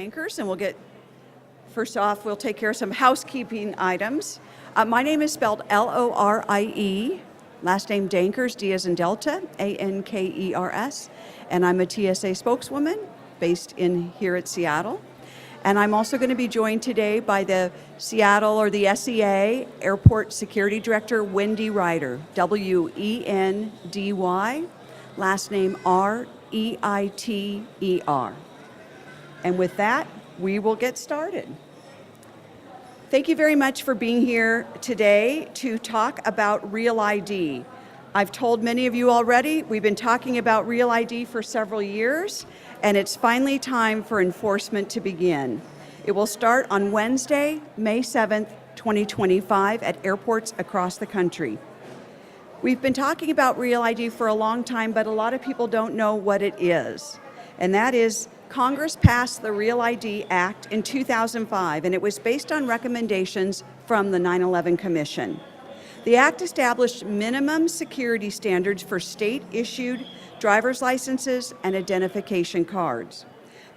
Dankers, and first off, we'll take care of some housekeeping items. My name is spelled Lorie, last name Dankers, D as in Delta, Ankers, and I'm a TSA spokeswoman based here at Seattle. And I'm also going to be joined today by the Seattle, or the SEA, Airport Security Director, Wendy Ryder, Wendy, last name Reiter. And with that, we will get started. Thank you very much for being here today to talk about Real ID. I've told many of you already, we've been talking about Real ID for several years, and it's finally time for enforcement to begin. It will start on Wednesday, May 7th, 2025 at airports across the country. We've been talking about Real ID for a long time, but a lot of people don't know what it is. And that is, Congress passed the Real ID Act in 2005, and it was based on recommendations from the 9/11 Commission. The Act established minimum security standards for state-issued driver's licenses and identification cards.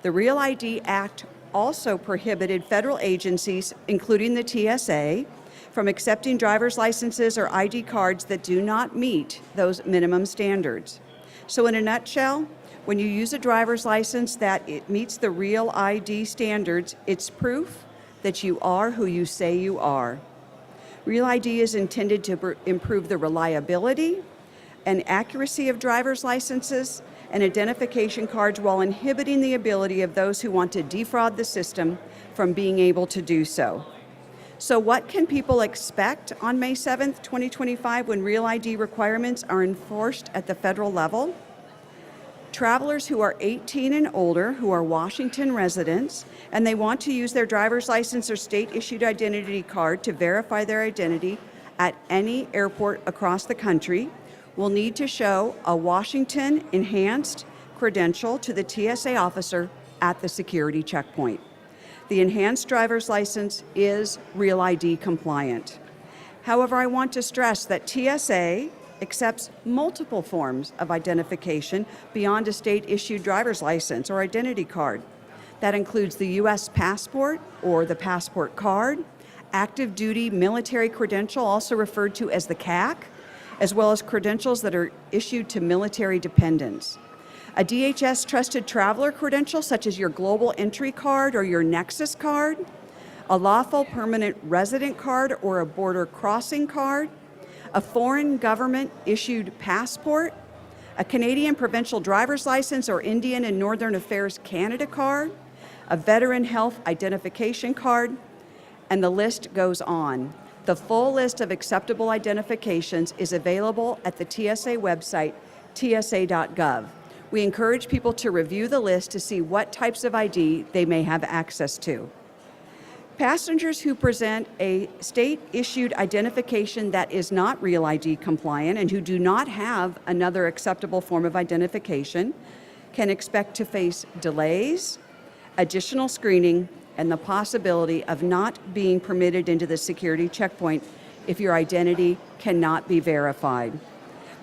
The Real ID Act also prohibited federal agencies, including the TSA, from accepting driver's licenses or ID cards that do not meet those minimum standards. So in a nutshell, when you use a driver's license that it meets the Real ID standards, it's proof that you are who you say you are. Real ID is intended to improve the reliability and accuracy of driver's licenses and identification cards while inhibiting the ability of those who want to defraud the system from being able to do so. So what can people expect on May 7th, 2025 when Real ID requirements are enforced at the federal level? Travelers who are 18 and older, who are Washington residents, and they want to use their driver's license or state-issued identity card to verify their identity at any airport across the country, will need to show a Washington enhanced credential to the TSA officer at the security checkpoint. The enhanced driver's license is Real ID compliant. However, I want to stress that TSA accepts multiple forms of identification beyond a state-issued driver's license or identity card. That includes the U.S. passport or the passport card, active duty military credential, also referred to as the CAC, as well as credentials that are issued to military dependents. A DHS trusted traveler credential, such as your global entry card or your Nexus card, a lawful permanent resident card or a border crossing card, a foreign government issued passport, a Canadian provincial driver's license or Indian and Northern Affairs Canada card, a veteran health identification card, and the list goes on. The full list of acceptable identifications is available at the TSA website, tsa.gov. We encourage people to review the list to see what types of ID they may have access to. Passengers who present a state-issued identification that is not Real ID compliant and who do not have another acceptable form of identification can expect to face delays, additional screening, and the possibility of not being permitted into the security checkpoint if your identity cannot be verified.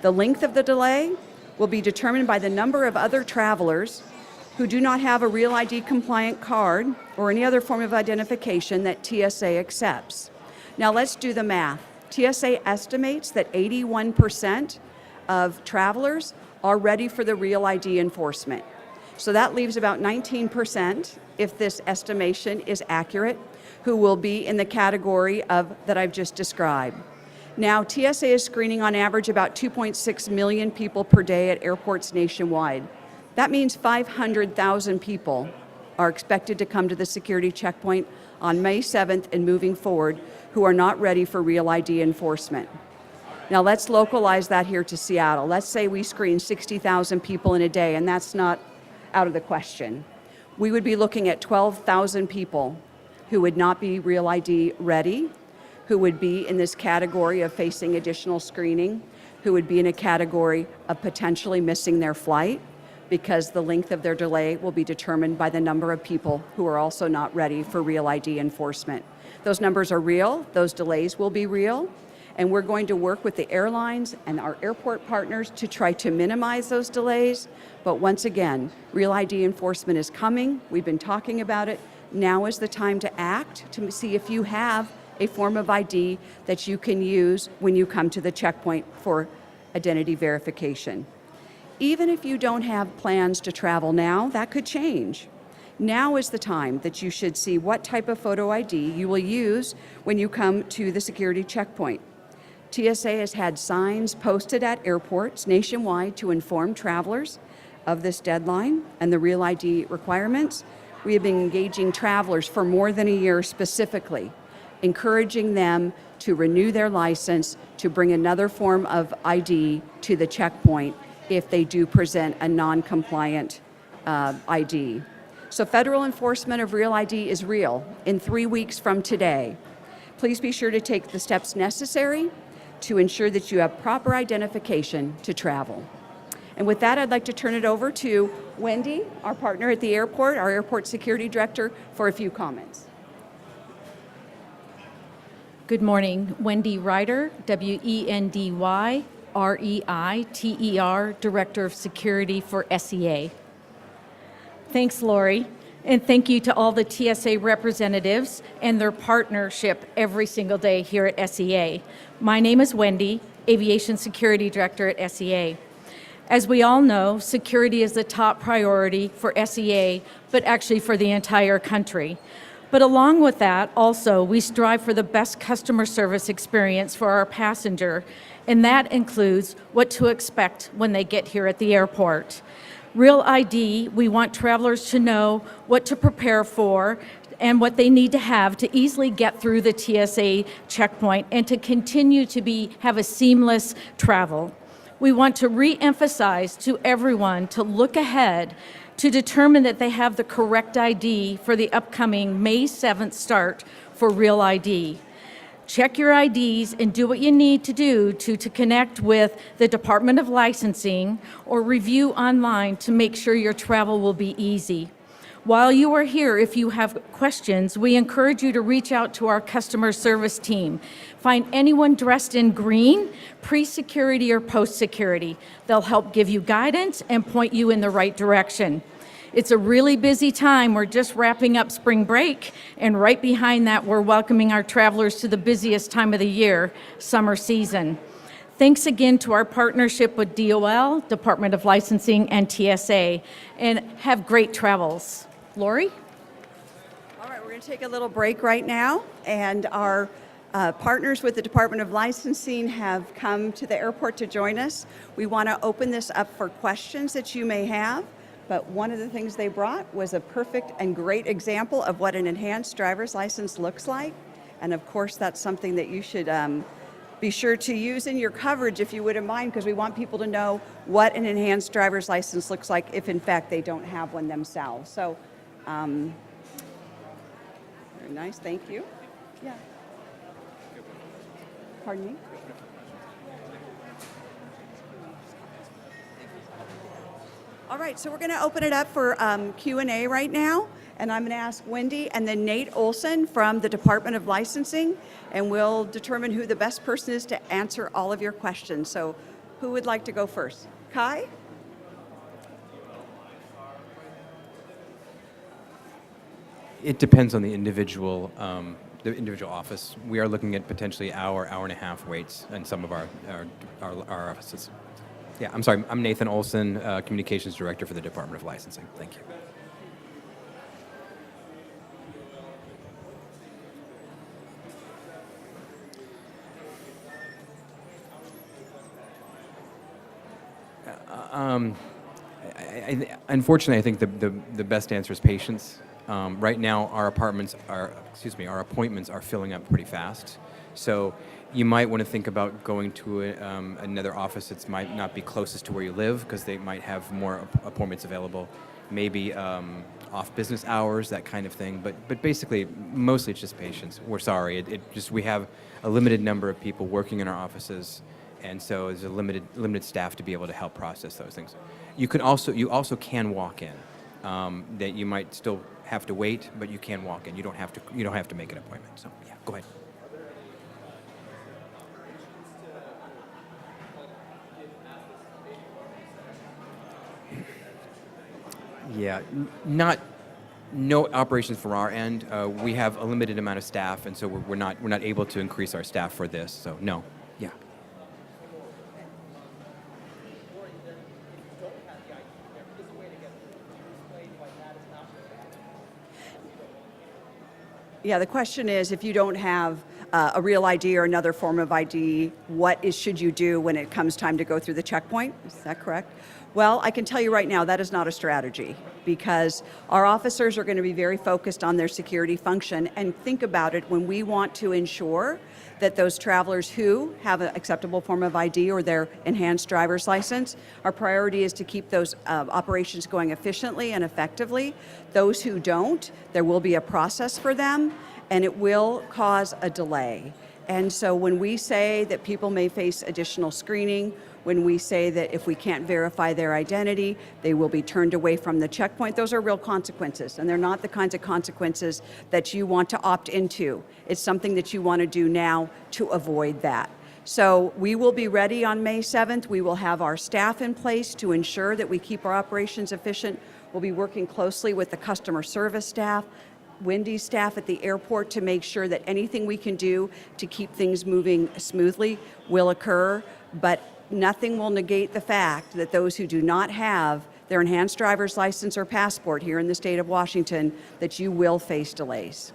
The length of the delay will be determined by the number of other travelers who do not have a Real ID compliant card or any other form of identification that TSA accepts. Now let's do the math. TSA estimates that 81% of travelers are ready for the Real ID enforcement. So that leaves about 19%, if this estimation is accurate, who will be in the category that I've just described. Now, TSA is screening on average about 2.6 million people per day at airports nationwide. That means 500,000 people are expected to come to the security checkpoint on May 7th and moving forward who are not ready for Real ID enforcement. Now let's localize that here to Seattle. Let's say we screen 60,000 people in a day, and that's not out of the question. We would be looking at 12,000 people who would not be Real ID ready, who would be in this category of facing additional screening, who would be in a category of potentially missing their flight, because the length of their delay will be determined by the number of people who are also not ready for Real ID enforcement. Those numbers are real, those delays will be real, And we're going to work with the airlines and our airport partners to try to minimize those delays. But once again, Real ID enforcement is coming. We've been talking about it. Now is the time to act, to see if you have a form of ID that you can use when you come to the checkpoint for identity verification. Even if you don't have plans to travel now, that could change. Now is the time that you should see what type of photo ID you will use when you come to the security checkpoint. TSA has had signs posted at airports nationwide to inform travelers of this deadline and the Real ID requirements. We have been engaging travelers for more than a year specifically, encouraging them to renew their license, to bring another form of ID to the checkpoint if they do present a non-compliant ID. So federal enforcement of Real ID is real in 3 weeks from today. Please be sure to take the steps necessary to ensure that you have proper identification to travel. And with that, I'd like to turn it over to Wendy, our partner at the airport, our airport security director, for a few comments. Good morning. Wendy Ryder, W-E-N-D-Y-R-E-I-T-E-R, Director of Security for SEA. Thanks, Lori. And thank you to all the TSA representatives and their partnership every single day here at SEA. My name is Wendy, Aviation Security Director at SEA. As we all know, security is the top priority for SEA, but actually for the entire country. But along with that, also, we strive for the best customer service experience for our passenger, and that includes what to expect when they get here at the airport. Real ID, we want travelers to know what to prepare for and what they need to have to easily get through the TSA checkpoint and to continue to have a seamless travel. We want to re-emphasize to everyone to look ahead to determine that they have the correct ID for the upcoming May 7th start for Real ID. Check your IDs and do what you need to do to connect with the Department of Licensing or review online to make sure your travel will be easy. While you are here, if you have questions, we encourage you to reach out to our customer service team. Find anyone dressed in green, pre-security or post-security. They'll help give you guidance and point you in the right direction. It's a really busy time. We're just wrapping up spring break, and right behind that, we're welcoming our travelers to the busiest time of the year, summer season. Thanks again to our partnership with DOL, Department of Licensing, and TSA, and have great travels. Lori? All right, we're going to take a little break right now, and our partners with the Department of Licensing have come to the airport to join us. We want to open this up for questions that you may have. But one of the things they brought was a perfect and great example of what an enhanced driver's license looks like. And of course, that's something that you should be sure to use in your coverage if you wouldn't mind, because we want people to know what an enhanced driver's license looks like if in fact they don't have one themselves. So, very nice, thank you. Yeah. Pardon me? All right, so we're going to open it up for Q&A right now, and I'm going to ask Wendy and then Nate Olson from the Department of Licensing, and we'll determine who the best person is to answer all of your questions. So who would like to go first? Kai? It depends on the individual office. We are looking at potentially hour and a half waits in some of our offices. Yeah, I'm sorry. I'm Nathan Olson, Communications Director for the Department of Licensing. Thank you. Unfortunately, I think the best answer is patience. Right now, our appointments are filling up pretty fast. So you might want to think about going to another office that might not be closest to where you live, because they might have more appointments available. Maybe off business hours, that kind of thing. But basically, mostly it's just patience. We're sorry. We have a limited number of people working in our offices, and so there's a limited staff to be able to help process those things. You also can walk in. That you might still have to wait, but you can walk in. You don't have to make an appointment. So yeah, go ahead. Yeah, no operations from our end. We have a limited amount of staff, and so we're not able to increase our staff for this. So no. Yeah. Yeah, the question is, if you don't have a real ID or another form of ID, should you do when it comes time to go through the checkpoint? Is that correct? Well, I can tell you right now that is not a strategy, because our officers are going to be very focused on their security function. And think about it, when we want to ensure that those travelers who have an acceptable form of ID or their enhanced driver's license, our priority is to keep those operations going efficiently and effectively. Those who don't, there will be a process for them, and it will cause a delay. And so when we say that people may face additional screening, when we say that if we can't verify their identity, they will be turned away from the checkpoint, those are real consequences, and they're not the kinds of consequences that you want to opt into. It's something that you want to do now to avoid that. So we will be ready on May 7th. We will have our staff in place to ensure that we keep our operations efficient. We'll be working closely with the customer service staff, Wendy's staff at the airport, to make sure that anything we can do to keep things moving smoothly will occur, but nothing will negate the fact that those who do not have their enhanced driver's license or passport here in the state of Washington, that you will face delays.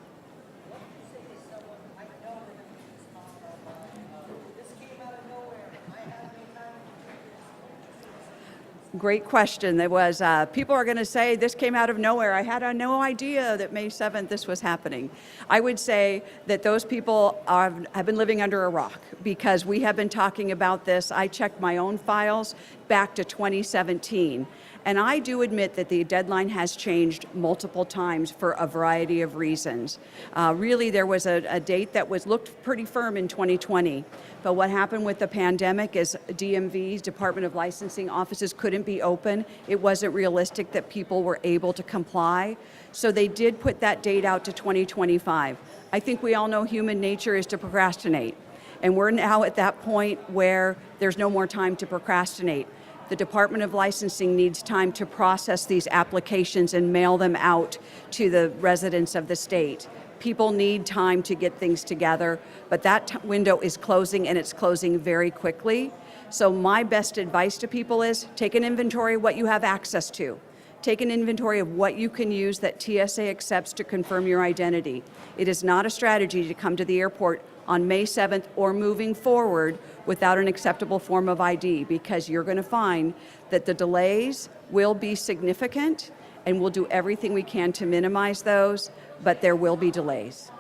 Great question. There was, people are going to say, this came out of nowhere. I had no idea that May 7th this was happening. I would say that those people have been living under a rock, because we have been talking about this. I checked my own files back to 2017. And I do admit that the deadline has changed multiple times for a variety of reasons. Really, there was a date that looked pretty firm in 2020. But what happened with the pandemic is DMVs, Department of Licensing offices, couldn't be open. It wasn't realistic that people were able to comply. So they did put that date out to 2025. I think we all know human nature is to procrastinate. And we're now at that point where there's no more time to procrastinate. The Department of Licensing needs time to process these applications and mail them out to the residents of the state. People need time to get things together, but that window is closing, and it's closing very quickly. So my best advice to people is take an inventory of what you have access to. Take an inventory of what you can use that TSA accepts to confirm your identity. It is not a strategy to come to the airport on May 7th or moving forward without an acceptable form of ID, because you're going to find that the delays will be significant, and we'll do everything we can to minimize those, but there will be delays.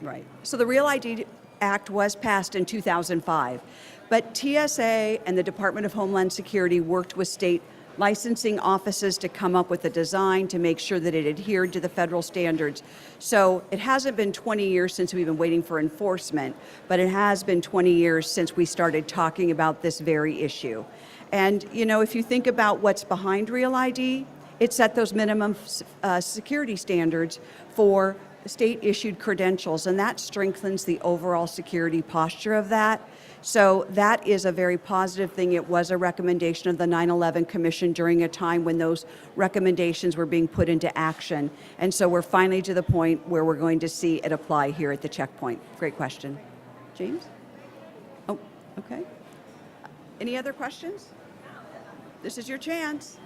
Right. So the Real ID Act was passed in 2005, but TSA and the Department of Homeland Security worked with state licensing offices to come up with a design to make sure that it adhered to the federal standards. So it hasn't been 20 years since we've been waiting for enforcement, but it has been 20 years since we started talking about this very issue. And you know, if you think about what's behind Real ID, it set those minimum security standards for state-issued credentials, and that strengthens the overall security posture of that. So that is a very positive thing. It was a recommendation of the 9/11 Commission during a time when those recommendations were being put into action. And so we're finally to the point where we're going to see it apply here at the checkpoint. Great question. James? Oh, okay. Any other questions? This is your chance.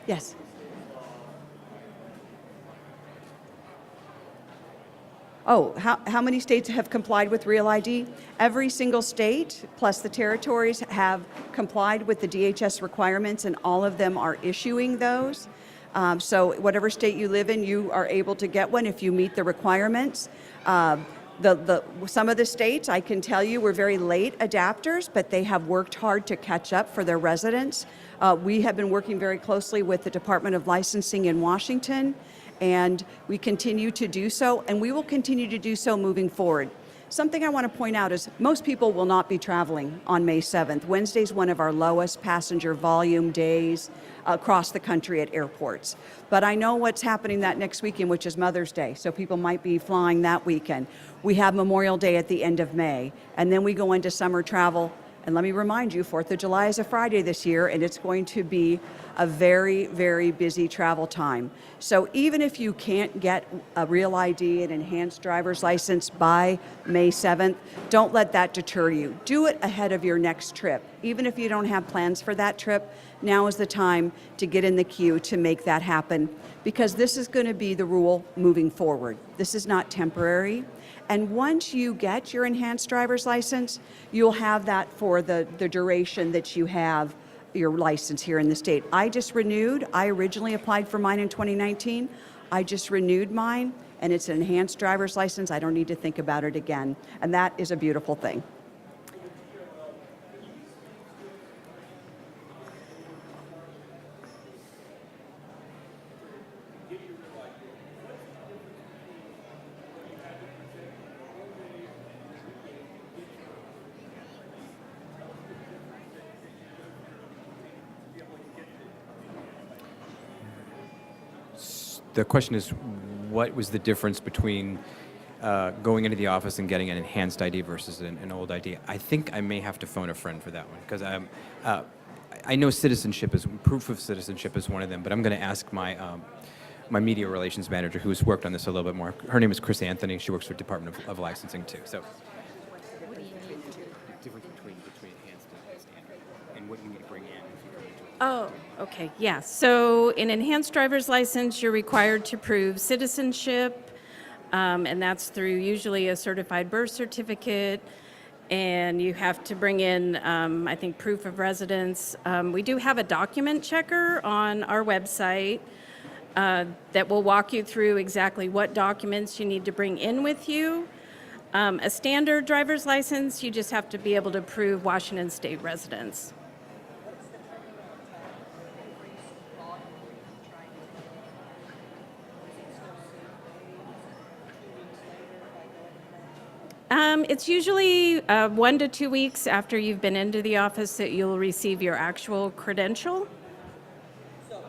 Yes. Oh, how many states have complied with Real ID? Every single state, plus the territories, have complied with the DHS requirements, and all of them are issuing those. So whatever state you live in, you are able to get one if you meet the requirements. Some of the states, I can tell you, were very late adapters, but they have worked hard to catch up for their residents. We have been working very closely with the Department of Licensing in Washington, and we continue to do so, and we will continue to do so moving forward. Something I want to point out is most people will not be traveling on May 7th. Wednesday is one of our lowest passenger volume days across the country at airports. But I know what's happening that next weekend, which is Mother's Day, so people might be flying that weekend. We have Memorial Day at the end of May, and then we go into summer travel And let me remind you, 4th of July is a Friday this year, and it's going to be a very, very busy travel time. So even if you can't get a real ID and enhanced driver's license by May 7th, don't let that deter you. Do it ahead of your next trip. Even if you don't have plans for that trip, now is the time to get in the queue to make that happen, because this is going to be the rule moving forward. This is not temporary. And once you get your enhanced driver's license, you'll have that for the duration that you have your license here in the state. I just renewed. I originally applied for mine in 2019. I just renewed mine, and it's an enhanced driver's license. I don't need to think about it again. And that is a beautiful thing. The question is, what was the difference between going into the office and getting an enhanced ID versus an old ID? I think I may have to phone a friend for that one, because I know proof of citizenship is one of them, but I'm going to ask my my media relations manager, who's worked on this a little bit more. Her name is Chris Anthony. She works for the Department of Licensing too. So, difference between enhanced and standard, and what you need to bring in if you go into it. Oh, okay, yeah. So in enhanced driver's license, you're required to prove citizenship, and that's through usually a certified birth certificate, and you have to bring in, I think, proof of residence. We do have a document checker on our website that will walk you through exactly what documents you need to bring in with you. A standard driver's license, you just have to be able to prove Washington State residence. It's usually 1 to 2 weeks after you've been into the office that you'll receive your actual credential. So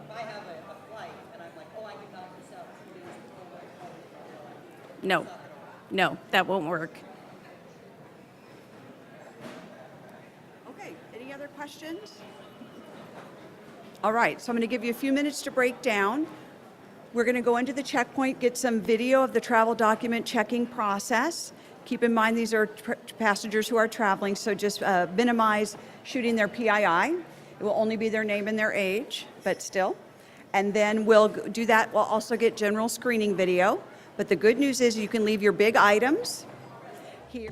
if I have a flight and I'm like, oh, I can knock this out in 2 days. No, that won't work. Okay, any other questions? All right, so I'm going to give you a few minutes to break down. We're going to go into the checkpoint, get some video of the travel document checking process. Keep in mind these are passengers who are traveling, so just minimize shooting their PII. It will only be their name and their age, but still. And then we'll do that. We'll also get general screening video. But the good news is you can leave your big items here.